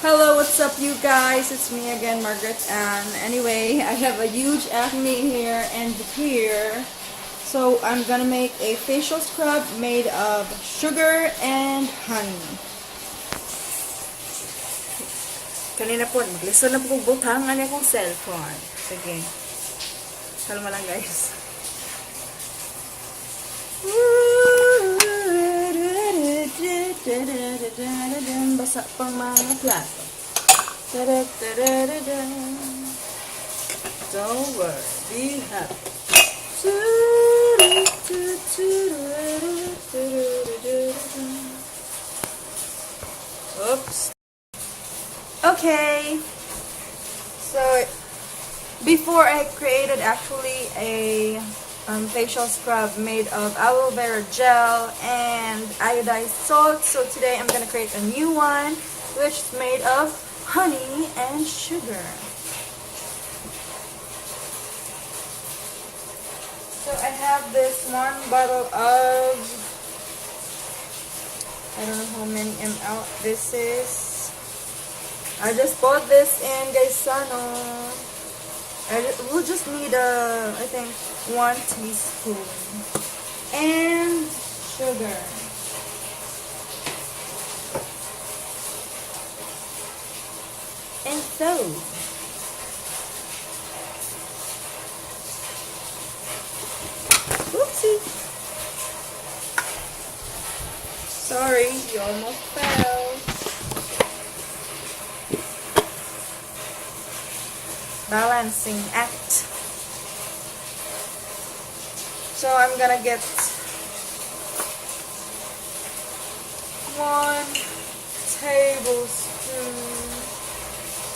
Hello, what's up you guys? It's me again, Margaret, and anyway, I have a huge acne here and here. So I'm gonna make a facial scrub made of sugar and honey. Kanina po, mag-listen na po kong butangan niya kong cellphone. Sige. Kalma lang guys. Basa pang mga plato. Don't worry, be happy. Oops. Okay. So before I created actually a facial scrub made of aloe vera gel and iodized salt. So today I'm gonna create a new one, which is made of honey and sugar. So I have this one bottle of, I don't know how many ml this is. I just bought this in Gaisano. We'll just need I think 1 teaspoon and sugar. And so oopsie. Sorry, you almost fell. Balancing act. So I'm gonna get 1 tablespoon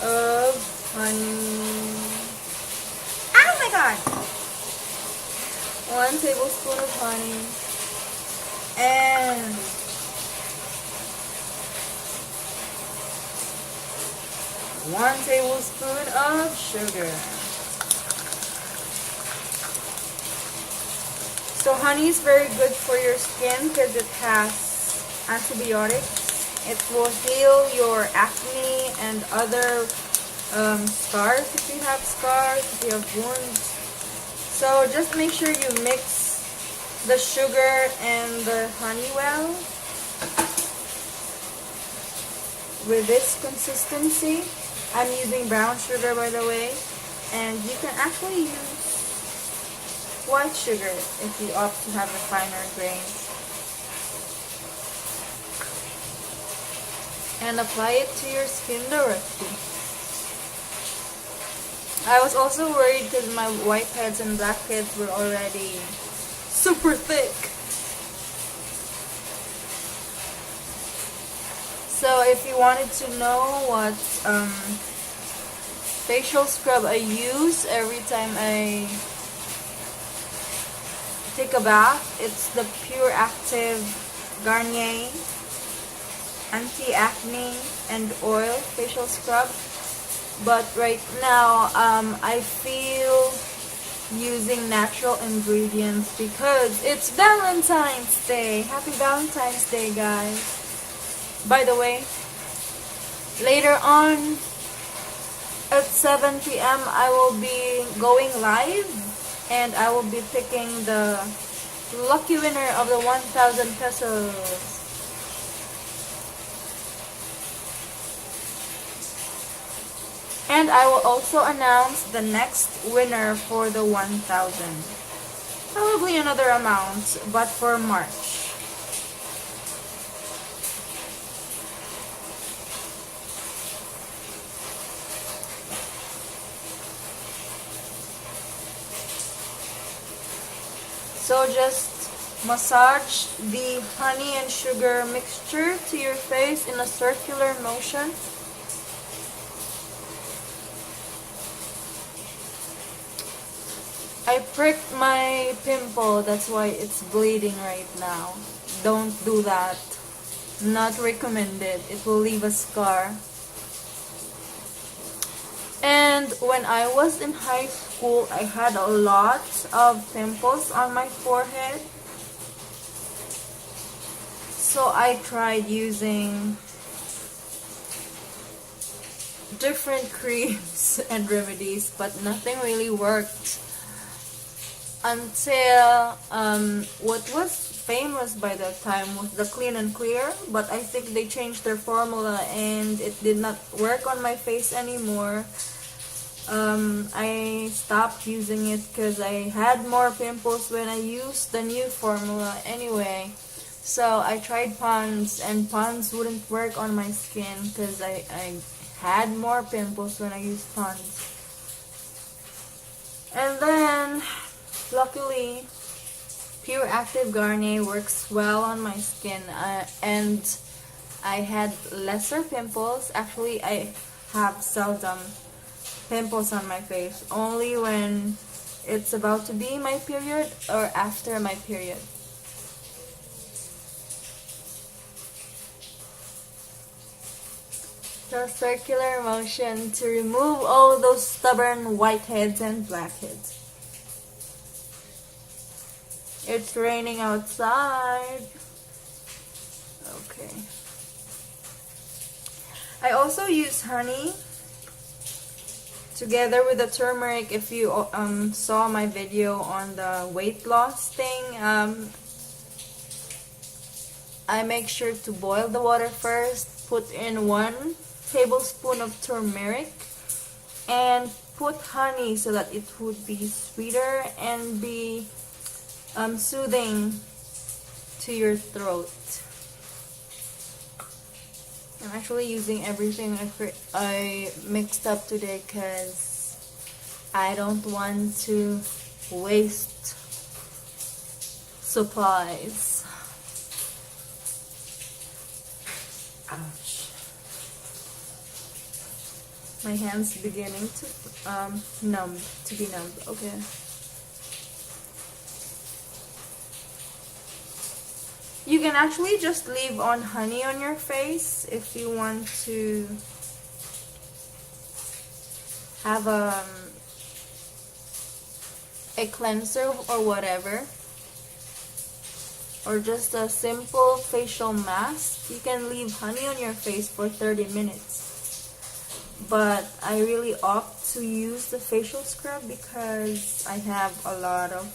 of honey. Oh my god! 1 tablespoon of honey and 1 tablespoon of sugar. So honey is very good for your skin because it has antibiotics. It will heal your acne and other scars if you have scars, if you have wounds. So just make sure you mix the sugar and the honey well with this consistency. I'm using brown sugar, by the way, and you can actually use white sugar if you opt to have a finer grains. And apply it to your skin directly. I was also worried because my whiteheads and blackheads were already super thick. So if you wanted to know what facial scrub I use every time I take a bath, it's the Pure Active Garnier Anti-Acne and Oil Facial Scrub. But right now I feel using natural ingredients because it's Valentine's Day. Happy Valentine's Day, guys. By the way, later on at 7 p.m. I will be going live and I will be picking the lucky winner of the 1,000 pesos. And I will also announce the next winner for the 1,000. Probably another amount, but for March. So just massage the honey and sugar mixture to your face in a circular motion. I pricked my pimple, that's why it's bleeding right now. Don't do that. Not recommended. It will leave a scar. And when I was in high school, I had a lot of pimples on my forehead. So I tried using different creams and remedies, but nothing really worked until what was famous by that time was the Clean and Clear, but I think they changed their formula and it did not work on my face anymore. I stopped using it because I had more pimples when I used the new formula anyway. So I tried Pond's, and Pond's wouldn't work on my skin because I had more pimples when I used Pond's. And then, luckily, Pure Active Garnier works well on my skin, and I had lesser pimples. Actually, I have seldom pimples on my face, only when it's about to be my period or after my period. The circular motion to remove all those stubborn whiteheads and blackheads. It's raining outside. Okay. I also use honey together with the turmeric. If you saw my video on the weight loss thing, I make sure to boil the water first, put in 1 tablespoon of turmeric, and put honey so that it would be sweeter and be soothing to your throat. I'm actually using everything I mixed up today because I don't want to waste supplies. Ouch. My hand's beginning to be numb. Okay. You can actually just leave on honey on your face if you want to have a cleanser or whatever, or just a simple facial mask. You can leave honey on your face for 30 minutes. But I really opt to use the facial scrub because I have a lot of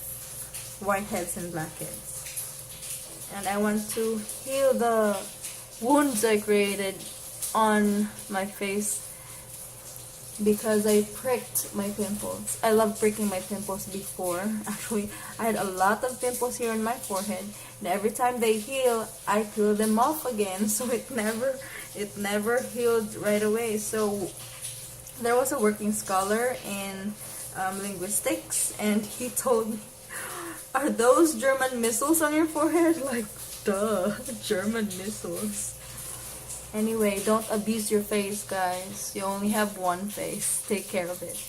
whiteheads and blackheads. And I want to heal the wounds I created on my face because I pricked my pimples. I love pricking my pimples before. Actually, I had a lot of pimples here on my forehead, and every time they heal, I peel them off again. So it never healed right away. So there was a working scholar in linguistics, and he told me, "Are those German missiles on your forehead?" Like, duh, German missiles. Anyway, don't abuse your face, guys. You only have one face. Take care of it.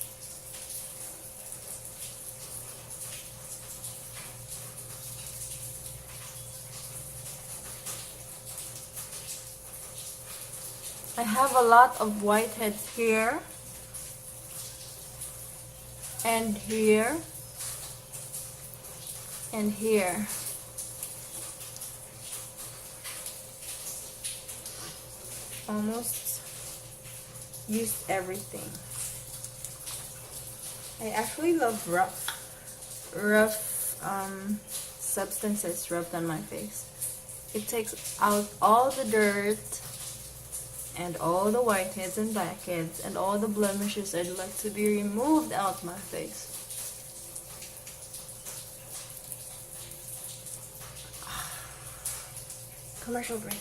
I have a lot of whiteheads here and here and here. Almost used everything. I actually love rough substances rubbed on my face. It takes out all the dirt and all the whiteheads and blackheads and all the blemishes I'd like to be removed out my face. Commercial break.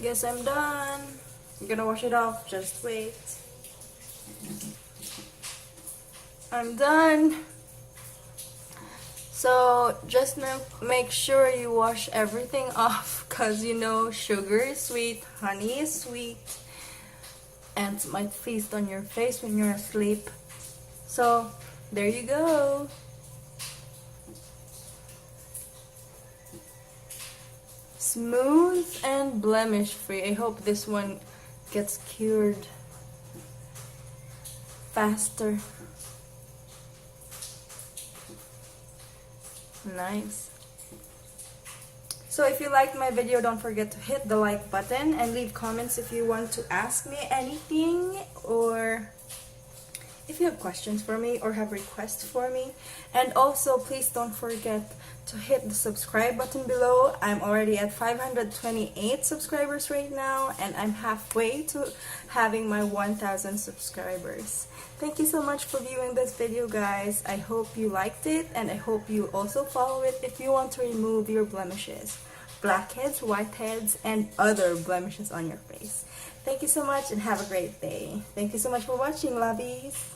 Guess I'm done. I'm gonna wash it off, just wait. I'm done. So just make sure you wash everything off, because you know sugar is sweet, honey is sweet, ants might feast on your face when you're asleep. So there you go. Smooth and blemish free. I hope this one gets cured faster. Nice. So if you liked my video, don't forget to hit the like button and leave comments if you want to ask me anything, or if you have questions for me or have requests for me. And also, please don't forget to hit the subscribe button below. I'm already at 528 subscribers right now, and I'm halfway to having my 1,000 subscribers. Thank you so much for viewing this video, guys. I hope you liked it, and I hope you also follow it if you want to remove your blemishes, blackheads, whiteheads, and other blemishes on your face. Thank you so much and have a great day. Thank you so much for watching, lovies.